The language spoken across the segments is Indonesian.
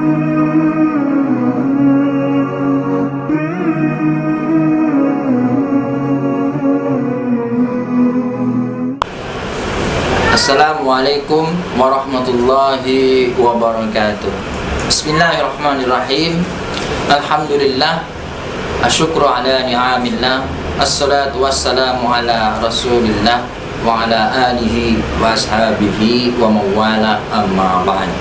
Assalamualaikum warahmatullahi wabarakatuh. Bismillahirrahmanirrahim. Alhamdulillah, asyukru ala ni'amillah, assalatu wassalamu ala rasulillah wa ala alihi wa ashabihi wa mawala amma ba'd.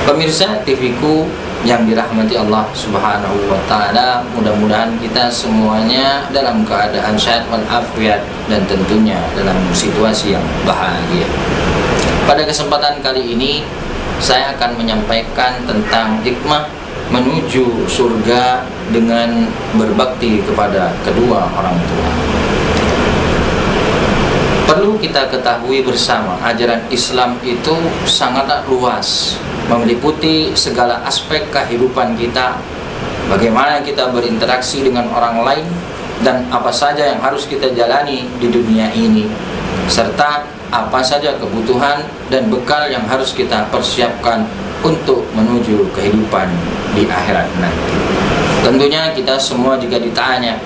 Pemirsa TV-ku yang dirahmati Allah Subhanahu wa taala, mudah-mudahan kita semuanya dalam keadaan sehat walafiat dan tentunya dalam situasi yang bahagia. Pada kesempatan kali ini saya akan menyampaikan tentang hikmah menuju surga dengan berbakti kepada kedua orang tua. Perlu kita ketahui bersama, ajaran Islam itu sangatlah luas, meliputi segala aspek kehidupan kita, bagaimana kita berinteraksi dengan orang lain, dan apa saja yang harus kita jalani di dunia ini, serta apa saja kebutuhan dan bekal yang harus kita persiapkan untuk menuju kehidupan di akhirat nanti. Tentunya kita semua jika ditanya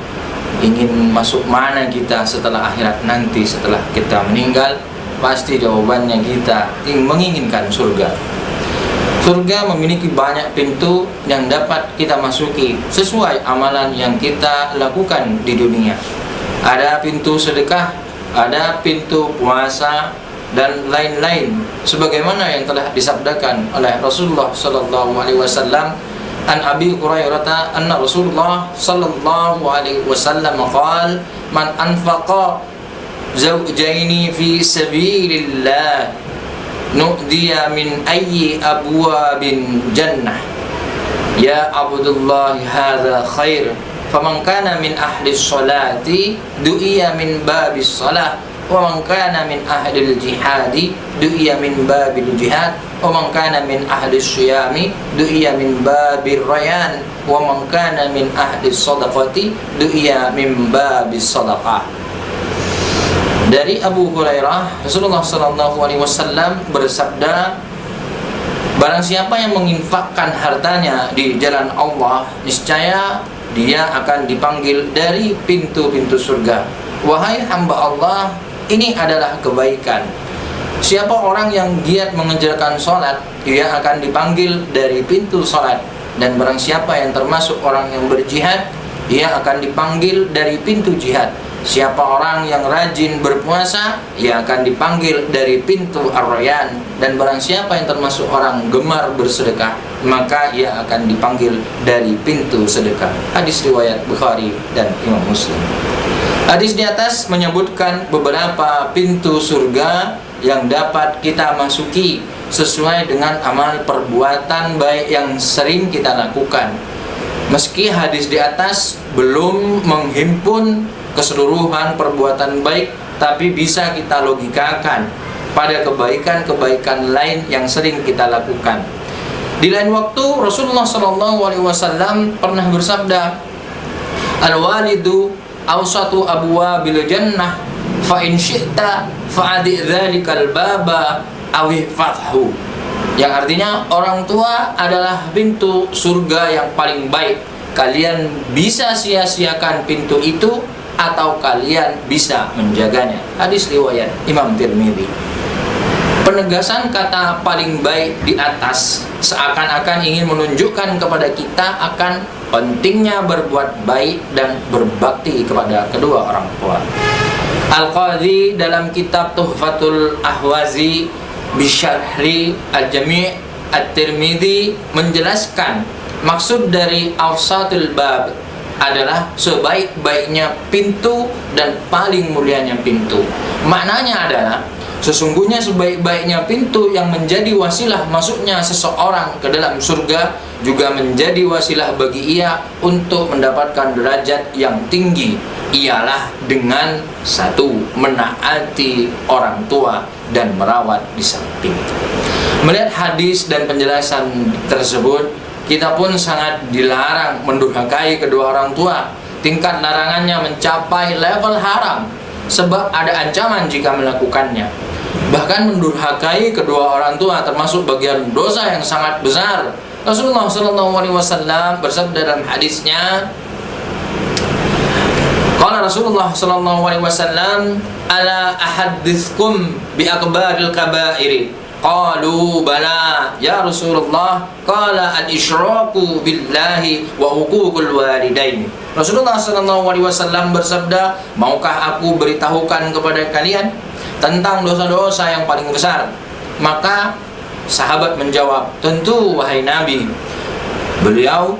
ingin masuk mana kita setelah akhirat nanti, setelah kita meninggal, pasti jawabannya kita menginginkan surga. Surga memiliki banyak pintu yang dapat kita masuki sesuai amalan yang kita lakukan di dunia. Ada pintu sedekah, ada pintu puasa, dan lain-lain, sebagaimana yang telah disabdakan oleh Rasulullah sallallahu alaihi wasallam. An Abi Hurairah anna Rasulullah sallallahu alaihi wasallam qala man anfaqa zawjaini fi sabilillah nu'diya min ayyi abwabin jannah ya Abdullah hadza khair faman kana min ahli sholati du'iya min babis shalah wa man kana min ahli jihadi du'iya min babil jihad wa man kana min ahli syiyami du'iya min babir rayan wa man kana min ahli sadaqati du'iya min babis sadaqah. Dari Abu Hurairah, Rasulullah SAW bersabda, barang siapa yang menginfakkan hartanya di jalan Allah, niscaya dia akan dipanggil dari pintu-pintu surga. Wahai hamba Allah, ini adalah kebaikan. Siapa orang yang giat mengerjakan sholat, dia akan dipanggil dari pintu sholat. Dan barang siapa yang termasuk orang yang berjihad, dia akan dipanggil dari pintu jihad. Siapa orang yang rajin berpuasa, ia akan dipanggil dari pintu Ar-Rayyan. Dan barang siapa yang termasuk orang gemar bersedekah, maka ia akan dipanggil dari pintu sedekah. Hadis riwayat Bukhari dan Imam Muslim. Hadis di atas menyebutkan beberapa pintu surga yang dapat kita masuki sesuai dengan amal perbuatan baik yang sering kita lakukan. Meski hadis di atas belum menghimpun keseluruhan perbuatan baik, tapi bisa kita logikakan pada kebaikan-kebaikan lain yang sering kita lakukan. Di lain waktu Rasulullah SAW pernah bersabda, al-walidu awsatu abwabil jannah fa in syi'ta fa'adi dzalikal baba awi fathu. Yang artinya orang tua adalah pintu surga yang paling baik. Kalian bisa sia-siakan pintu itu atau kalian bisa menjaganya. Hadis riwayat Imam Tirmidzi. Penegasan kata paling baik di atas seakan-akan ingin menunjukkan kepada kita akan pentingnya berbuat baik dan berbakti kepada kedua orang tua. Al-Qadhi dalam kitab Tuhfatul Ahwazi Bisyarhi Al-Jami' At-Tirmidzi menjelaskan maksud dari awsatul bab adalah sebaik-baiknya pintu dan paling mulianya pintu. Maknanya adalah sesungguhnya sebaik-baiknya pintu yang menjadi wasilah masuknya seseorang ke dalam surga juga menjadi wasilah bagi ia untuk mendapatkan derajat yang tinggi, ialah dengan satu, menaati orang tua dan merawat di samping. Melihat hadis dan penjelasan tersebut, kita pun sangat dilarang mendurhakai kedua orang tua. Tingkat larangannya mencapai level haram, sebab ada ancaman jika melakukannya. Bahkan mendurhakai kedua orang tua termasuk bagian dosa yang sangat besar, Rasulullah SAW bersabda dalam hadisnya, qala Rasulullah SAW, ala ahadithkum bi akbaril kabairi. Qalu bala ya Rasulullah, qala al-isyraku billahi wa uququl walidain. Rasulullah SAW bersabda, maukah aku beritahukan kepada kalian tentang dosa-dosa yang paling besar? Maka sahabat menjawab, tentu wahai Nabi. Beliau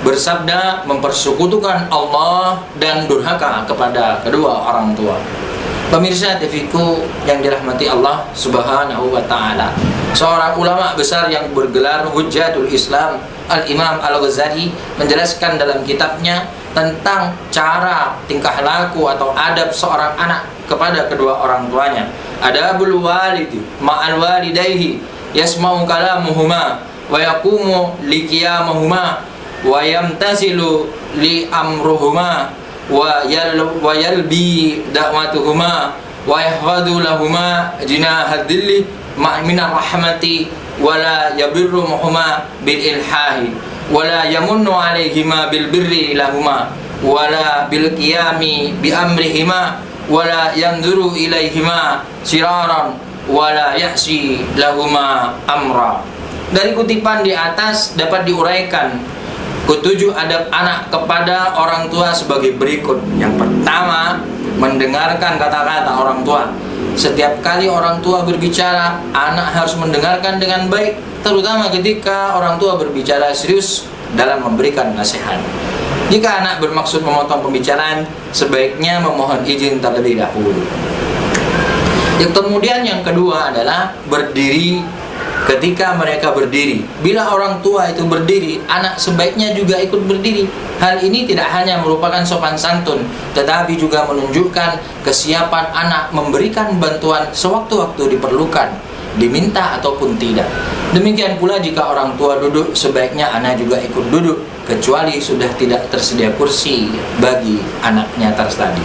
bersabda, mempersekutukan Allah dan durhaka kepada kedua orang tua. Pemirsa TV-ku yang dirahmati Allah Subhanahu wa Ta'ala, seorang ulama besar yang bergelar Hujjatul Islam, Al-Imam Al-Ghazali, menjelaskan dalam kitabnya tentang cara tingkah laku atau adab seorang anak kepada kedua orang tuanya. Adabul walidi ma'al walidayhi yasma'u kalamuhuma wa yaqumu liqiyamahuma wa yamtasilu li amruhuma wa yalbi da'watuhuma wa yahfadhu lahuma jinahadilli minar rahmati wa la yabirruhuma bil ilhahi wa la yamunnu alaihima bil birri lahuma wa la bil qiyami bi amrihima wa la yanzuru ilaihima siraran wa la ya'si lahuma amra. Dari kutipan di atas dapat diuraikan ketujuh adab anak kepada orang tua sebagai berikut. Yang pertama, mendengarkan kata-kata orang tua. Setiap kali orang tua berbicara, anak harus mendengarkan dengan baik, terutama ketika orang tua berbicara serius dalam memberikan nasihat. Jika anak bermaksud memotong pembicaraan, sebaiknya memohon izin terlebih dahulu. Yang kemudian yang kedua adalah berdiri ketika mereka berdiri. Bila orang tua itu berdiri, anak sebaiknya juga ikut berdiri. Hal ini tidak hanya merupakan sopan santun, tetapi juga menunjukkan kesiapan anak memberikan bantuan sewaktu-waktu diperlukan, diminta ataupun tidak. Demikian pula jika orang tua duduk, sebaiknya anak juga ikut duduk, kecuali sudah tidak tersedia kursi bagi anaknya tadi.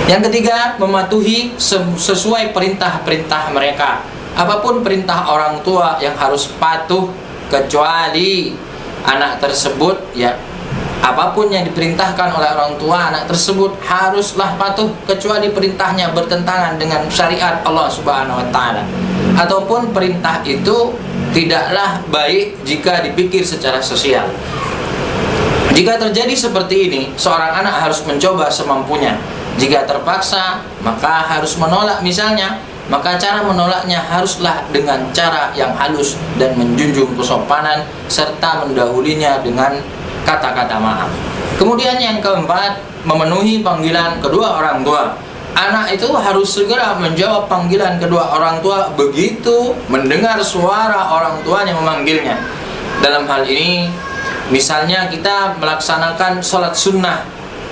Yang ketiga, mematuhi sesuai perintah-perintah mereka. Apapun perintah orang tua yang harus patuh, kecuali anak tersebut, ya, apapun yang diperintahkan oleh orang tua, anak tersebut haruslah patuh, kecuali perintahnya bertentangan dengan syariat Allah Subhanahu wa Ta'ala, ataupun perintah itu tidaklah baik jika dipikir secara sosial. Jika terjadi seperti ini, seorang anak harus mencoba semampunya. Jika terpaksa, maka harus menolak misalnya, maka cara menolaknya haruslah dengan cara yang halus dan menjunjung kesopanan, serta mendahulinya dengan kata-kata maaf. Kemudian yang keempat, memenuhi panggilan kedua orang tua. Anak itu harus segera menjawab panggilan kedua orang tua begitu mendengar suara orang tuanya memanggilnya. Dalam hal ini, misalnya kita melaksanakan sholat sunnah,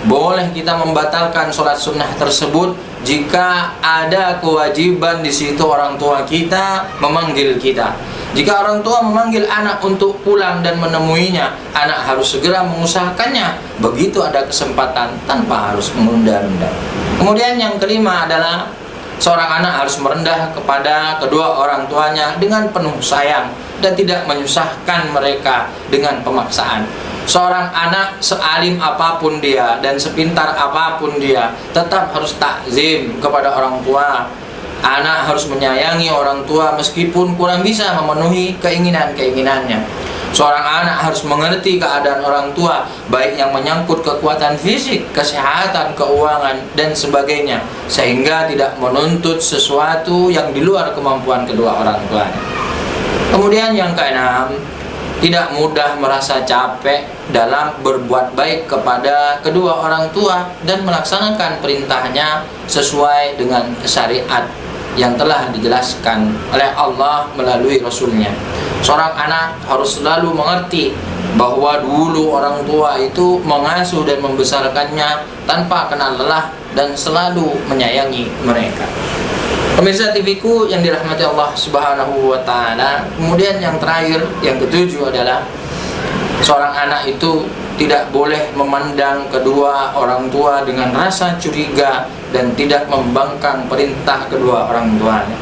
boleh kita membatalkan sholat sunnah tersebut jika ada kewajiban di situ orang tua kita memanggil kita. Jika orang tua memanggil anak untuk pulang dan menemuinya, anak harus segera mengusahakannya begitu ada kesempatan tanpa harus menunda-nunda. Kemudian yang kelima adalah seorang anak harus merendah kepada kedua orang tuanya dengan penuh sayang dan tidak menyusahkan mereka dengan pemaksaan. Seorang anak sealim apapun dia dan sepintar apapun dia, tetap harus takzim kepada orang tua. Anak harus menyayangi orang tua meskipun kurang bisa memenuhi keinginan-keinginannya. Seorang anak harus mengerti keadaan orang tua, baik yang menyangkut kekuatan fisik, kesehatan, keuangan, dan sebagainya, sehingga tidak menuntut sesuatu yang di luar kemampuan kedua orang tuanya. Kemudian yang keenam, tidak mudah merasa capek dalam berbuat baik kepada kedua orang tua dan melaksanakan perintahnya sesuai dengan syariat yang telah dijelaskan oleh Allah melalui Rasulnya. Seorang anak harus selalu mengerti bahwa dulu orang tua itu mengasuh dan membesarkannya tanpa kenal lelah dan selalu menyayangi mereka. Pemirsa TV-ku yang dirahmati Allah Subhanahu wa Ta'ala, kemudian yang terakhir, yang ketujuh adalah seorang anak itu tidak boleh memandang kedua orang tua dengan rasa curiga dan tidak membangkang perintah kedua orang tuanya.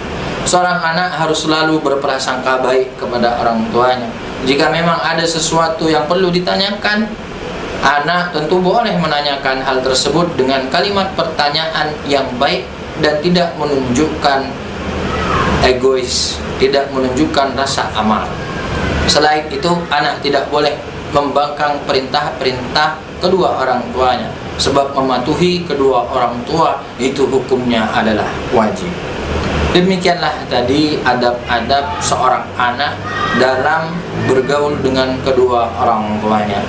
Seorang anak harus selalu berprasangka baik kepada orang tuanya. Jika memang ada sesuatu yang perlu ditanyakan, anak tentu boleh menanyakan hal tersebut dengan kalimat pertanyaan yang baik dan tidak menunjukkan egois, tidak menunjukkan rasa amal. Selain itu, anak tidak boleh membangkang perintah-perintah kedua orang tuanya, sebab mematuhi kedua orang tua itu hukumnya adalah wajib. Demikianlah tadi adab-adab seorang anak dalam bergaul dengan kedua orang tuanya.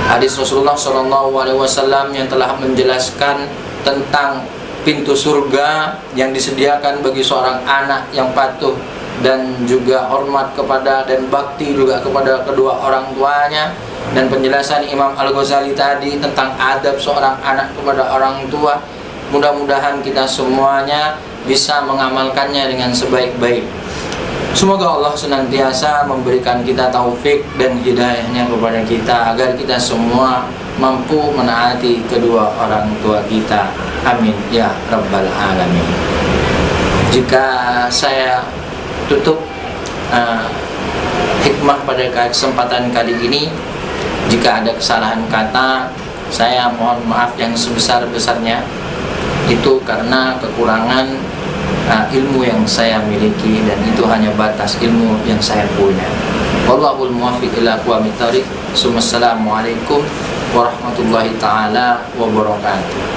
Hadis Rasulullah SAW yang telah menjelaskan tentang pintu surga yang disediakan bagi seorang anak yang patuh dan juga hormat kepada dan bakti juga kepada kedua orang tuanya, dan penjelasan Imam Al-Ghazali tadi tentang adab seorang anak kepada orang tua. Mudah-mudahan kita semuanya bisa mengamalkannya dengan sebaik-baik. Semoga Allah senantiasa memberikan kita taufik dan hidayahnya kepada kita, agar kita semua mampu menaati kedua orang tua kita. Amin ya rabbal alamin. Jika saya tutup hikmah pada kesempatan kali ini, jika ada kesalahan kata, saya mohon maaf yang sebesar-besarnya. Itu karena kekurangan ilmu yang saya miliki, dan itu hanya batas ilmu yang saya punya. Wallahul muwaffiq ila aqwamit thoriq. Assalamualaikum warahmatullahi taala wabarakatuh.